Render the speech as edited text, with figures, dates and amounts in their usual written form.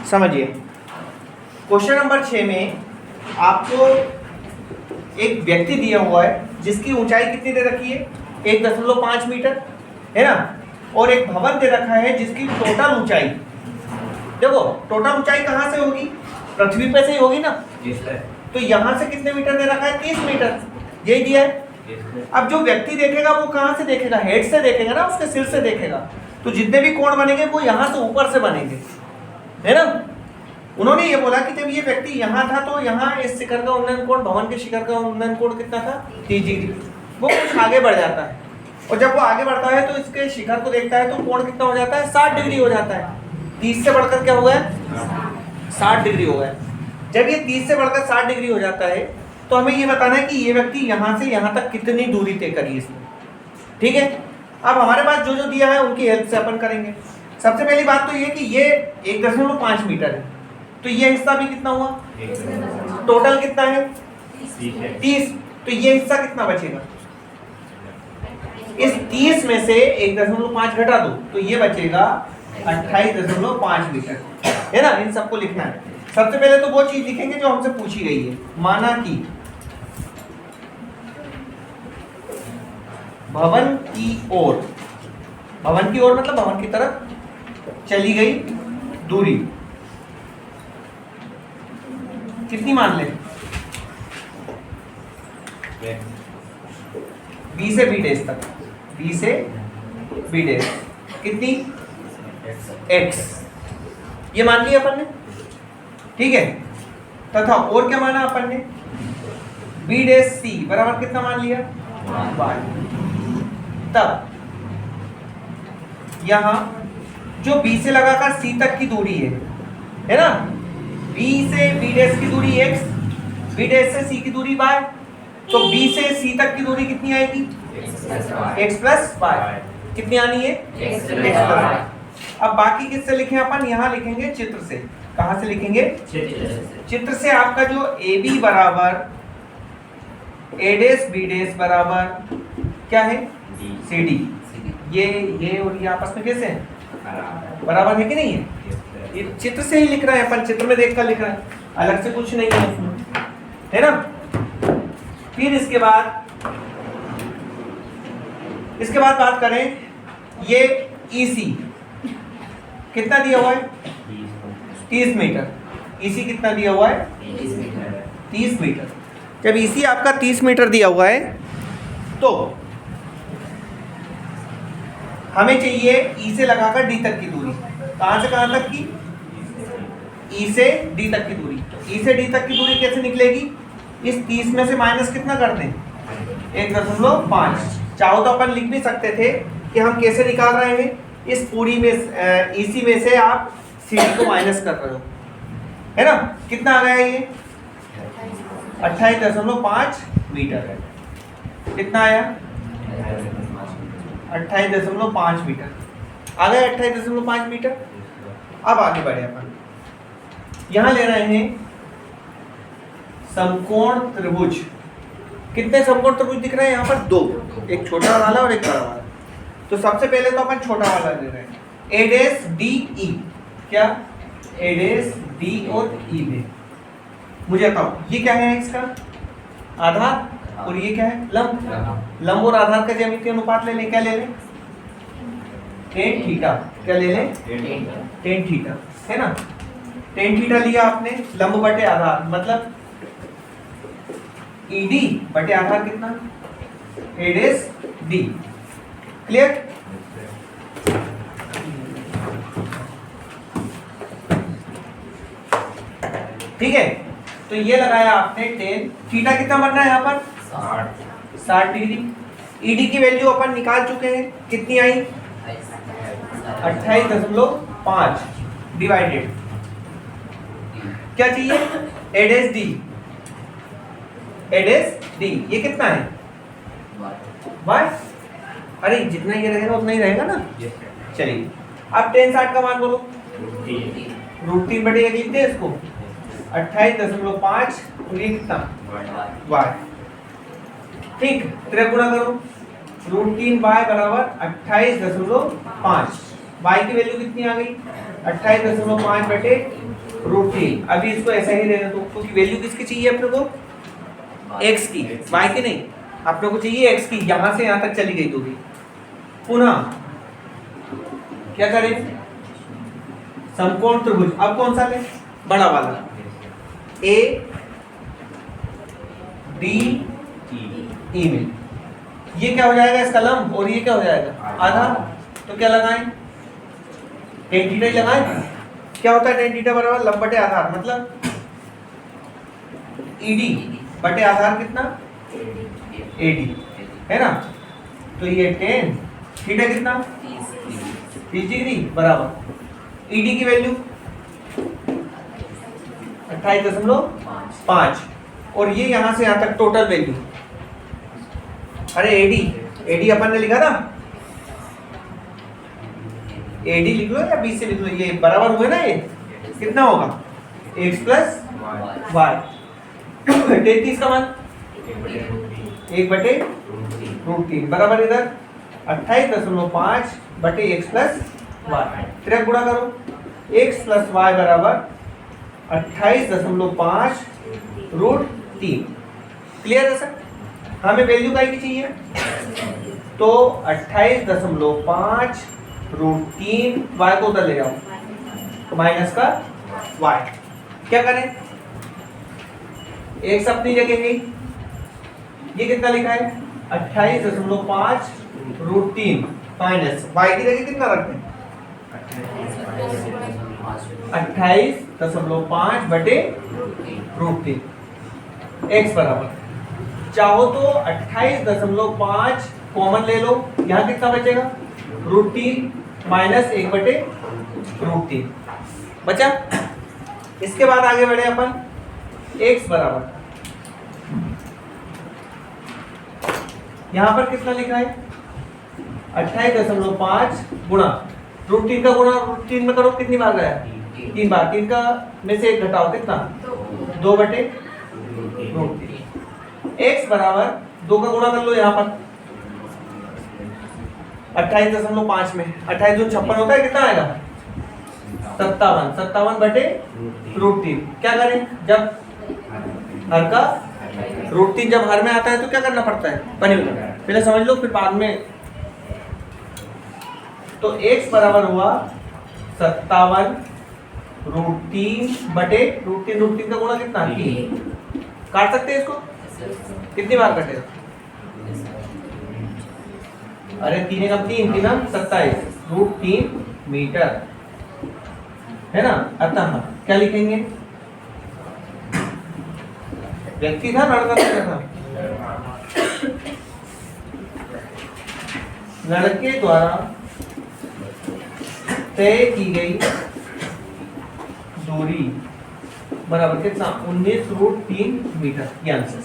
समझिए, question number 6 में आपको एक व्यक्ति दिया हुआ है जिसकी ऊंचाई कितनी दे रखी है, 1.5 मीटर है ना, और एक भवन दे रखा है जिसकी टोटल ऊंचाई, देखो टोटल ऊंचाई कहाँ से होगी, पृथ्वी पे से ही होगी ना, तो यहाँ से कितने मीटर दे रखा है, 30 मीटर, यही दिया है। अब जो व्यक्ति देखेगा वो कहाँ से देखेगा, हेड से देखेगा ना, उसके सिर से देखेगा, तो जितने भी कोण बनेंगे वो यहाँ से ऊपर से बनेंगे, है ना। उन्होंने ये बोला कि जब ये व्यक्ति यहाँ था तो यहाँ इस शिखर का उन्नयन कोण, भवन के शिखर का उन्नयन कोण कितना था, 30 डिग्री। वो कुछ आगे बढ़ जाता है और जब वो आगे बढ़ता है तो इसके शिखर को देखता है तो कोण कितना हो जाता है, 60 डिग्री हो जाता है। 30 से बढ़कर क्या हुआ है, 60 डिग्री हो गया। जब ये 30 से बढ़कर 60 डिग्री हो जाता है तो हमें ये बताना है कि ये व्यक्ति यहाँ से यहाँ तक कितनी दूरी तय करी इसने, ठीक है। अब हमारे पास जो जो दिया है उनकी हेल्प से अपन करेंगे। सबसे पहली बात तो ये कि ये 1.5 मीटर है, तो ये हिस्सा भी कितना हुआ, टोटल कितना है 30, तो ये हिस्सा कितना बचेगा, इस 30 में से 1.5 घटा दो तो ये बचेगा 28.5 मीटर, है ना। इन सबको लिखना है। सबसे पहले तो वो चीज लिखेंगे जो हमसे पूछी गई है, माना कि भवन की ओर, भवन की ओर मतलब भवन की तरफ चली गई दूरी कितनी मान ले, बी से बी डेस तक, बी से बी डेस कितनी, x, ये मान लिया अपन ने, ठीक है। तथा और क्या माना अपन ने, बी डेस सी बराबर कितना मान लिया, y। तब यहां जो b से लगाकर c तक की दूरी है ना, b से b डेस की दूरी x, b डेस से c की दूरी y, तो b से c तक की दूरी कितनी आएगी, x प्लस y, कितनी आनी है, x प्लस y। अब बाकी किससे लिखें अपन, यहाँ लिखेंगे चित्र से। कहाँ से लिखेंगे, चित्र से। आपका जो AB बराबर A डेस B डेस बराबर क्या है, CD, ये और ये आपस में कैसे हैं, बराबर है कि नहीं है, ये चित्र से ही लिख रहे हैं अपन, चित्र में देखकर लिख रहे हैं, अलग से कुछ नहीं है उसमें, है ना। फिर इसके बाद बात करें, ये EC कितना दिया हुआ है, 30 मीटर, EC कितना दिया हुआ है, 30 मीटर। जब EC आपका 30 मीटर दिया हुआ है तो हमें चाहिए E से लगाकर D तक की दूरी, कहाँ से कहाँ तक की, E से D तक की दूरी। तो E से D तक की दूरी कैसे निकलेगी, इस 30 में से माइनस कितना कर दें, 1.5। चाहो तो अपन लिख भी सकते थे कि हम कैसे निकाल रहे हैं, इस पूरी में EC में से आप CD को माइनस कर रहे हो, है ना। कितना आ गया ये, 28.5 मीटर है। कितना आया, 28.5 मीटर आ गया, 28.5 मीटर। अब आगे बढ़े अपन, यहां ले रहे हैं समकोण त्रिभुज। कितने समकोण त्रिभुज दिख रहे हैं यहाँ पर, 2, एक छोटा वाला और एक बड़ा वाला। तो सबसे पहले तो अपन छोटा वाला ले रहे हैं, A डेस D E, क्या A डेस D और E दे। मुझे बताओ ये क्या है, इसका आधार, और ये क्या है, लंब। लंब और आधार का ज्यामितीय अनुपात ले लें, क्या ले लें, tan थीटा, क्या ले लें, tan थीटा, है ना। tan थीटा लिया आपने, लंब बटे आधार मतलब ED बटे आधार कितना, A डेस D, क्लियर। ठीक है, तो ये लगाया आपने tan थीटा, कितना बन रहा है यहाँ पर 60 डिग्री। ED की वैल्यू अपन निकाल चुके हैं, कितनी आई, 28.5 डिवाइडेड क्या चाहिए, A days D, A days D, ये कितना है y। अरे जितना ये रहेगा उतना ही रहेगा ना। चलिए अब tan 60 का मान बोलो, √3 बटे 1 लिखते हैं इसको, 28.5 और ये कितना y, ठीक। त्रिगुणा करो, √3y बराबर 28.5, y की वैल्यू कितनी आ गई, 28.5 बटे √3। अभी इसको ऐसा ही रहने दो, क्योंकि वैल्यू किसकी चाहिए अपने को? x की, y की नहीं। अपने को चाहिए x की, यहां से यहां तक चली गई तो भी। पुनः क्या करें? समकोण त्रिभुज, अब कौन सा ले? बड़ा वाला, ए डी ई में। ये क्या हो जाएगा? इसका लंब, और ये क्या हो जाएगा? आधा। तो क्या लगाएं? टेन थीटा ही लगाएं। क्या होता है टेन थीटा बराबर लंब बटे आधार, मतलब ईडी बटे आधार कितना? एडी, है ना? तो ये टेन थीटा कितना? 30 डिग्री बराबर ईडी की वैल्यू 28.5, और ये यहां से यहां तक टोटल वैल्यू। अरे एडी अपन ने लिखा था, एडी लिख लो या 20 से लिख लो, ये बराबर हुए ना, ये कितना होगा? x plus Y. 33 का मान 1/√3 बराबर इधर 28.5 बटे x प्लस वाई। फिर गुणा करो, x प्लस वाई बराबर 28.5√3। क्लियर है सर? हमें वैल्यू काय की चाहिए, तो 28.5√3 y को उधर ले जाओ, तो माइनस का y। क्या करें? x अपनी जगह है, ये कितना लिखा है? 28.5√3 माइनस y की जगह कितना रखते हैं? 28.5 बटे √3। x बराबर, चाहो तो 28.5 कॉमन ले लो, यहाँ कितना बचेगा? √3 माइनस 1/√3 बचा। इसके बाद आगे बढ़े अपन, x बराबर, यहाँ पर कितना लिखा है? 28.5 गुणा √3 का गुणा √3 में करो, कितनी बार गया? 3 बार। 3 का में से 1 घटाओ, कितना? 2/√3। x बराबर 2 का गुणा कर लो यहाँ पर 28.5 में, 28 दूनी 56 होता है, कितना आएगा? 57 बटे √3। क्या करें? जब हर का √3 जब हर में आता है तो क्या करना पड़ता है? पहले समझ लो, फिर बाद में। तो x बराबर हुआ 57√3 बटे √3 का गुणा कितना? 3। काट सकते हैं इसको? कितनी बार कटेगा? अरे 3 एकम 3, 27 √3 मीटर, है ना? अतः क्या लिखेंगे? व्यक्ति था, लड़का था? लड़के द्वारा तय की गई दूरी बराबर कितना? 19√3 मीटर। ये आंसर।